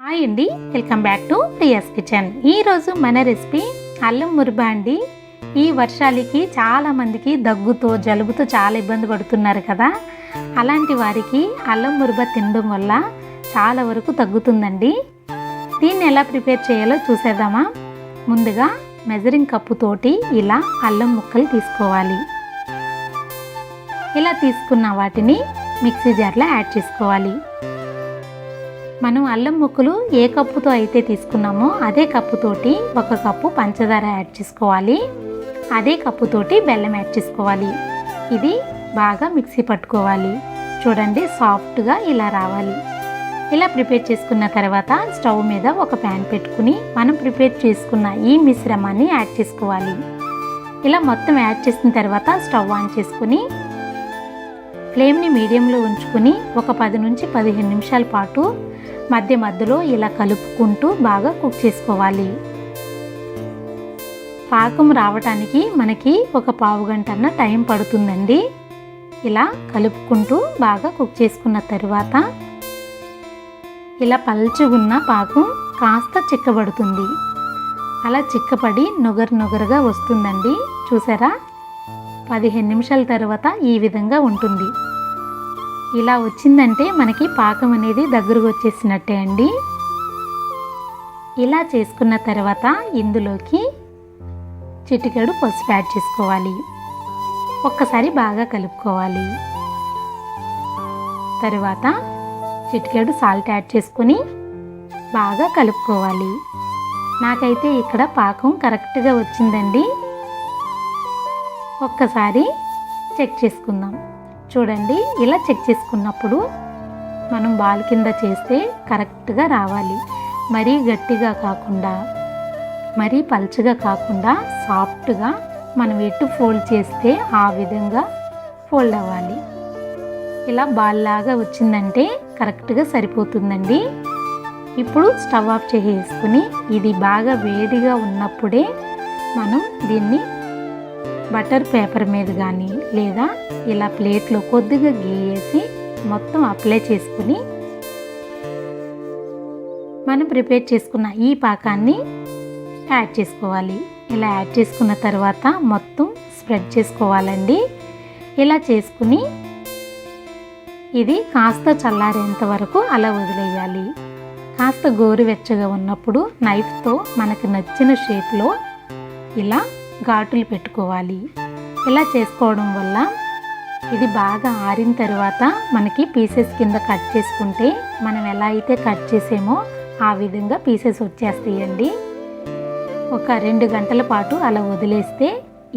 Hi అండి, welcome back to Priya's kitchen. ఈరోజు మన రెసిపీ అల్లం మురుబ అండి. ఈ వర్షాలకి చాలామందికి దగ్గుతో జలుబుతో చాలా ఇబ్బంది పడుతున్నారు కదా. అలాంటి వారికి అల్లం మురుబ తినడం వల్ల చాలా వరకు తగ్గుతుందండి. దీన్ని ఎలా ప్రిపేర్ చేయాలో చూసేద్దామా. ముందుగా మెజరింగ్ కప్పుతోటి ఇలా అల్లం ముక్కలు తీసుకోవాలి. ఇలా తీసుకున్న వాటిని మిక్సీ జార్లో యాడ్ చేసుకోవాలి. మనం అల్లం ముక్కలు ఏ కప్పుతో అయితే తీసుకున్నామో అదే కప్పుతోటి 1 కప్పు పంచదార యాడ్ చేసుకోవాలి. అదే కప్పుతోటి బెల్లం యాడ్ చేసుకోవాలి. ఇది బాగా మిక్సీ పట్టుకోవాలి. చూడండి, సాఫ్ట్గా ఇలా రావాలి. ఇలా ప్రిపేర్ చేసుకున్న తర్వాత స్టవ్ మీద ఒక ప్యాన్ పెట్టుకుని మనం ప్రిపేర్ చేసుకున్న ఈ మిశ్రమాన్ని యాడ్ చేసుకోవాలి. ఇలా మొత్తం యాడ్ చేసిన తర్వాత స్టవ్ ఆన్ చేసుకుని ఫ్లేమ్ని మీడియంలో ఉంచుకుని ఒక 10 నుంచి 15 నిమిషాల పాటు మధ్యలో ఇలా కలుపుకుంటూ బాగా కుక్ చేసుకోవాలి. పాకం రావటానికి మనకి ఒక పావు గంట అన్న టైం పడుతుందండి. ఇలా కలుపుకుంటూ బాగా కుక్ చేసుకున్న తర్వాత ఇలా పల్చుగున్న పాకం కాస్త చిక్కబడుతుంది. అలా చిక్కపడి నుగరుగా వస్తుందండి. చూసారా, 15 నిమిషాల తర్వాత ఈ విధంగా ఉంటుంది. ఇలా వచ్చిందంటే మనకి పాకం అనేది దగ్గరకు వచ్చేసినట్టే అండి. ఇలా చేసుకున్న తర్వాత ఇందులోకి చిటికెడు పసుపు యాడ్ చేసుకోవాలి. ఒక్కసారి బాగా కలుపుకోవాలి. తర్వాత చిటికెడు సాల్ట్ యాడ్ చేసుకొని బాగా కలుపుకోవాలి. నాకైతే ఇక్కడ పాకం కరెక్ట్గా వచ్చిందండి. ఒక్కసారి చెక్ చేసుకుందాం. చూడండి, ఇలా చెక్ చేసుకున్నప్పుడు మనం బాల్ కింద చేస్తే కరెక్ట్గా రావాలి. మరీ గట్టిగా కాకుండా మరీ పల్చగా కాకుండా సాఫ్ట్గా మనం ఎటు ఫోల్డ్ చేస్తే ఆ విధంగా ఫోల్డ్ అవ్వాలి. ఇలా బాల్ లాగా వచ్చిందంటే కరెక్ట్గా సరిపోతుందండి. ఇప్పుడు స్టవ్ ఆఫ్ చేసేసుకుని ఇది బాగా వేడిగా ఉన్నప్పుడే మనం దీన్ని బటర్ పేపర్ మీద కానీ లేదా ఇలా ప్లేట్లో కొద్దిగా గీ వేసి మొత్తం అప్లై చేసుకుని మనం ప్రిపేర్ చేసుకున్న ఈ పాకాన్ని యాడ్ చేసుకోవాలి. ఇలా యాడ్ చేసుకున్న తర్వాత మొత్తం స్ప్రెడ్ చేసుకోవాలండి. ఇలా చేసుకుని ఇది కాస్త చల్లారేంత వరకు అలా వదిలేయాలి. కాస్త గోరువెచ్చగా ఉన్నప్పుడు నైఫ్తో మనకు నచ్చిన షేప్లో ఇలా ఘాటులు పెట్టుకోవాలి. ఇలా చేసుకోవడం వల్ల ఇది బాగా ఆరిన తర్వాత మనకి పీసెస్ కింద కట్ చేసుకుంటే మనం ఎలా అయితే కట్ చేసామో ఆ విధంగా పీసెస్ వచ్చేస్తాయండి. ఒక 2 గంటల పాటు అలా వదిలేస్తే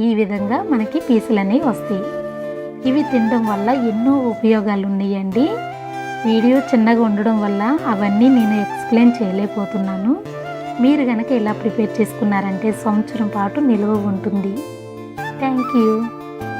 ఈ విధంగా మనకి పీసులు అనేవి వస్తాయి. ఇవి తినడం వల్ల ఎన్నో ఉపయోగాలు ఉన్నాయండి. వీడియో చిన్నగా ఉండడం వల్ల అవన్నీ నేను ఎక్స్ప్లెయిన్ చేయలేకపోతున్నాను. మీరు కనుక ఇలా ప్రిపేర్ చేసుకున్నారంటే సంవత్సరం పాటు నిల్వ ఉంటుంది. Thank you.